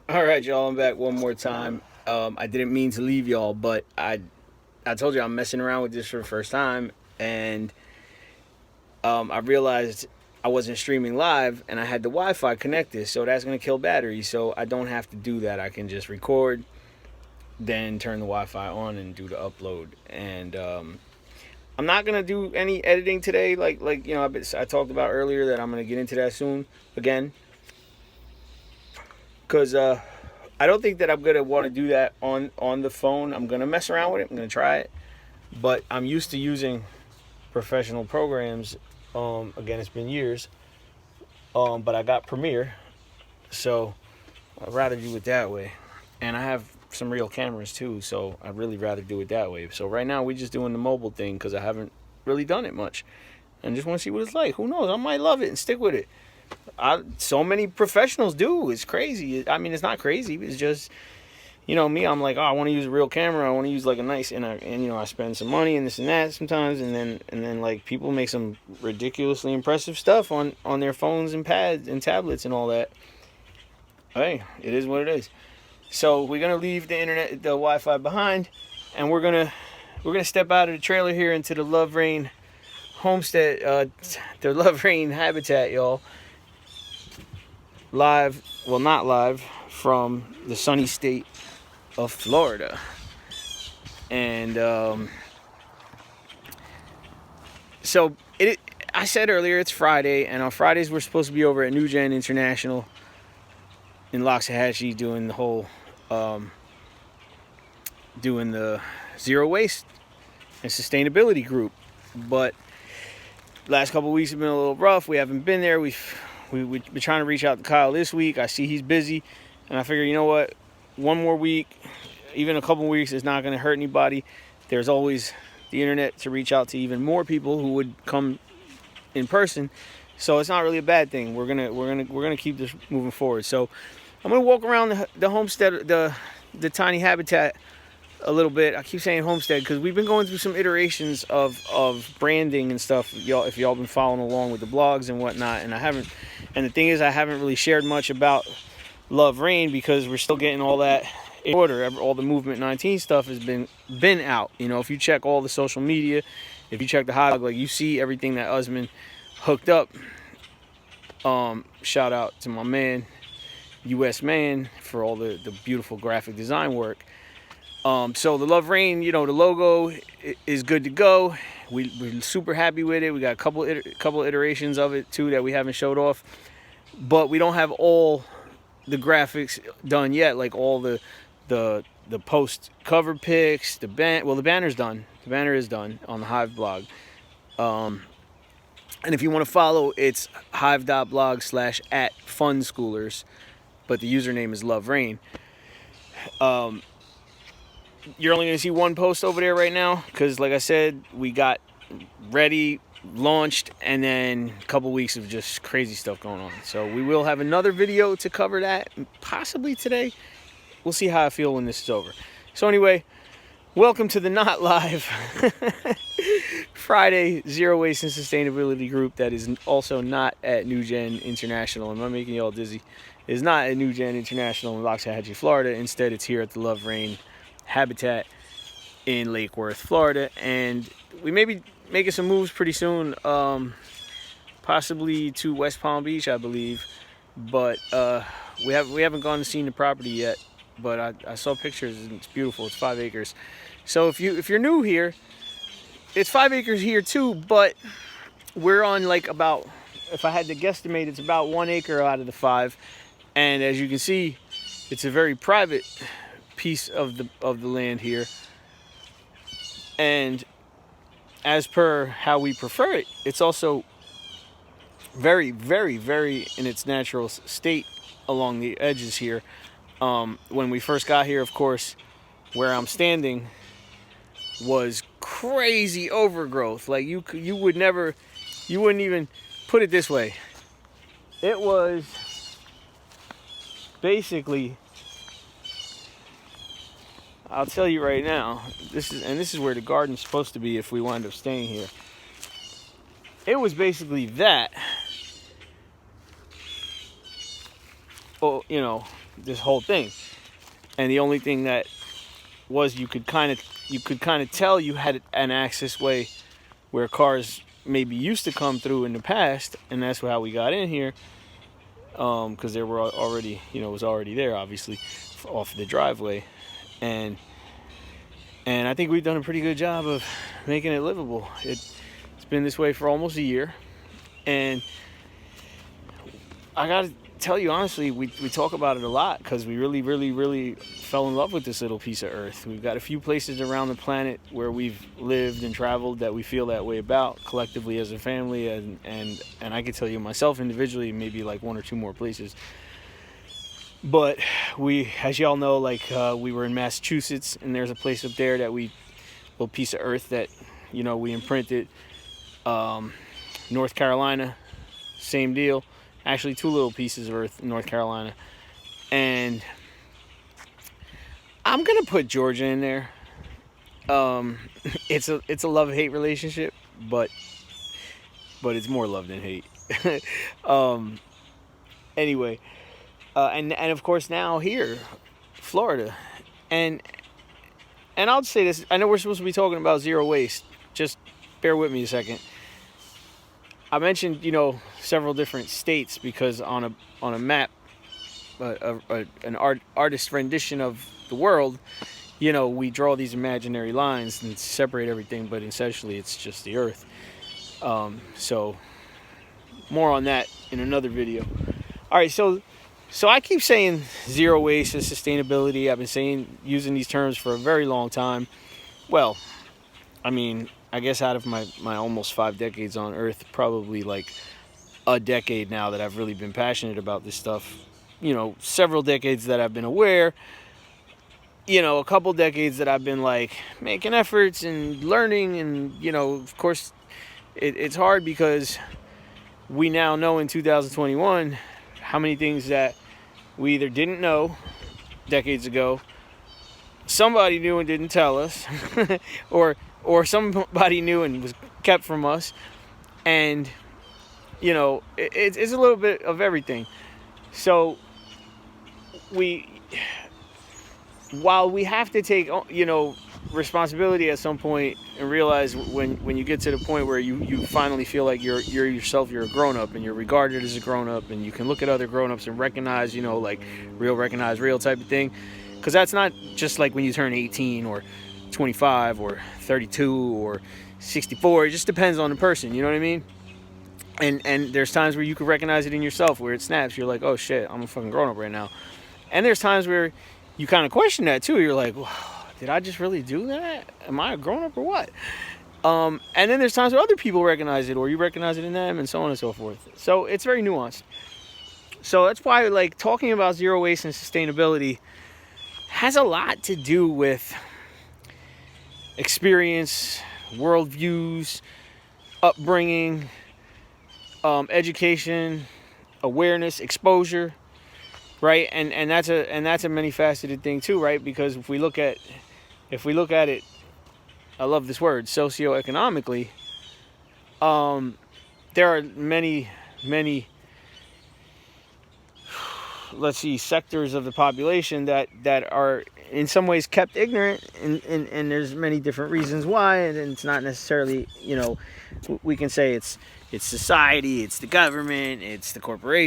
All right, y'all. I'm back one more time. I didn't mean to leave y'all, but I told you I'm messing around with this for the first time, and I realized I wasn't streaming live, and I had the Wi-Fi connected, so that's gonna kill battery. So I don't have to do that. I can just record, then turn the Wi-Fi on, and do the upload. And I'm not gonna do any editing today, like I talked about earlier that I'm gonna get into that soon again, because I don't think that I'm gonna want to do that on the phone. I'm gonna mess around with it. I'm gonna try it, but I'm used to using professional programs. Again, it's been years. But I got Premiere, so I'd rather do it that way. And I have some real cameras too, so I'd really rather do it that way. So right now we're just doing the mobile thing because I haven't really done it much, and just want to see what it's like. Who knows? I might love it and stick with it. So many professionals do. It's crazy. I mean, it's not crazy. It's just me. I'm like, oh, I want to use a real camera. I want to use like a nice and I spend some money and this and that sometimes, and then like people make some ridiculously impressive stuff on their phones and pads and tablets and all that. Hey, it is what it is. So we're gonna leave the internet, the Wi-Fi behind, and we're gonna step out of the trailer here into the Love Rain homestead, the Love Rain habitat, y'all. Live, well, not live, from the sunny state of Florida. And so I said earlier it's Friday, and on Fridays we're supposed to be over at New Gen International in Loxahatchee doing the whole, doing the zero waste and sustainability group. But last couple of weeks have been a little rough. We haven't been there. We've been trying to reach out to Kyle this week. I see he's busy, and I figure, you know what, one more week, even a couple weeks, is not going to hurt anybody. There's always the internet to reach out to even more people who would come in person, so it's not really a bad thing. We're gonna keep this moving forward. So I'm gonna walk around the homestead, the tiny habitat a little bit. I keep saying homestead because we've been going through some iterations of branding and stuff. Y'all, if y'all been following along with the blogs and whatnot, and I haven't. And the thing is, I haven't really shared much about Love Rain because we're still getting all that in order. All the Movement 19 stuff has been out. If you check all the social media, if you check the hot, like you see everything that Usman hooked up. Shout out to my man, US Man, for all the beautiful graphic design work. So the Love Rain, the logo is good to go. We're super happy with it. We got a couple iterations of it too that we haven't showed off, but we don't have all the graphics done yet. Like all the post cover pics, the banner's done. The banner is done on the Hive blog. And if you want to follow, it's hive.blog/@funschoolers, but the username is Love Rain. You're only going to see one post over there right now because, like I said, we got ready, launched, and then a couple weeks of just crazy stuff going on. So we will have another video to cover that, possibly today. We'll see how I feel when this is over. So anyway, welcome to the not live Friday Zero Waste and Sustainability group that is also not at New Gen International. Am I making y'all dizzy? It's not at New Gen International in Loxahatchee, Florida. Instead, it's here at the Love Rain habitat in Lake Worth, Florida. And we may be making some moves pretty soon, possibly to West Palm Beach, I believe. But we haven't gone and seen the property yet. But I saw pictures and it's beautiful. It's 5 acres. So if you're new here, it's 5 acres here too. But we're on like about, if I had to guesstimate, it's about 1 acre out of the 5. And as you can see, it's a very private piece of the land here. And as per how we prefer it, it's also very, very, very in its natural state along the edges here. When we first got here, of course, where I'm standing was crazy overgrowth. Like you wouldn't even put it this way. It was basically, I'll tell you right now, this is where the garden's supposed to be if we wind up staying here. It was basically that, you know, this whole thing. And the only thing that was you could kind of tell you had an access way where cars maybe used to come through in the past, and that's how we got in here. Because they were already, you know, it was already there, obviously, off the driveway, and I think we've done a pretty good job of making it livable. It's been this way for almost a year, and I gotta tell you honestly, we talk about it a lot because we really fell in love with this little piece of earth. We've got a few places around the planet where we've lived and traveled that we feel that way about collectively as a family, and I could tell you myself individually maybe like one or two more places. But we, as y'all know, like we were in Massachusetts, and there's a place up there that we, little piece of earth that, you know, we imprinted. North Carolina, same deal. Actually, two little pieces of earth in North Carolina. And I'm gonna put Georgia in there. It's a love-hate relationship, but it's more love than hate. Anyway, and of course now here, Florida, and I'll say this. I know we're supposed to be talking about zero waste. Just bear with me a second. I mentioned, you know, several different states because on a map, an artist's rendition of the world, you know, we draw these imaginary lines and separate everything, but essentially it's just the earth. So more on that in another video. All right, so I keep saying zero waste and sustainability. I've been using these terms for a very long time. Well, I mean, I guess out of my almost 5 decades on Earth, probably like a decade now that I've really been passionate about this stuff. You know, several decades that I've been aware. You know, a couple decades that I've been like making efforts and learning, and you know, of course, it's hard because we now know in 2021 how many things that we either didn't know decades ago, somebody knew and didn't tell us, or somebody knew and was kept from us. And you know, it's a little bit of everything. So while we have to take, you know, responsibility at some point and realize when you get to the point where you finally feel like you're a grown-up and you're regarded as a grown-up, and you can look at other grown-ups and recognize, you know, like recognize real type of thing, because that's not just like when you turn 18 or 25 or 32 or 64. It just depends on the person, you know what I mean? And there's times where you can recognize it in yourself, where it snaps. You're like, oh shit, I'm a fucking grown-up right now. And there's times where you kind of question that too. You're like, did I just really do that? Am I a grown-up or what? And then there's times where other people recognize it, or you recognize it in them, and so on and so forth. So it's very nuanced. So that's why, like, talking about zero waste and sustainability has a lot to do with experience, worldviews, upbringing, education, awareness, exposure, right? And that's a many-faceted thing too, right? Because if we look at it, I love this word, socioeconomically, there are many, let's see, sectors of the population that are in some ways kept ignorant, and there's many different reasons why, and it's not necessarily, you know, we can say it's society, it's the government, it's the corporation.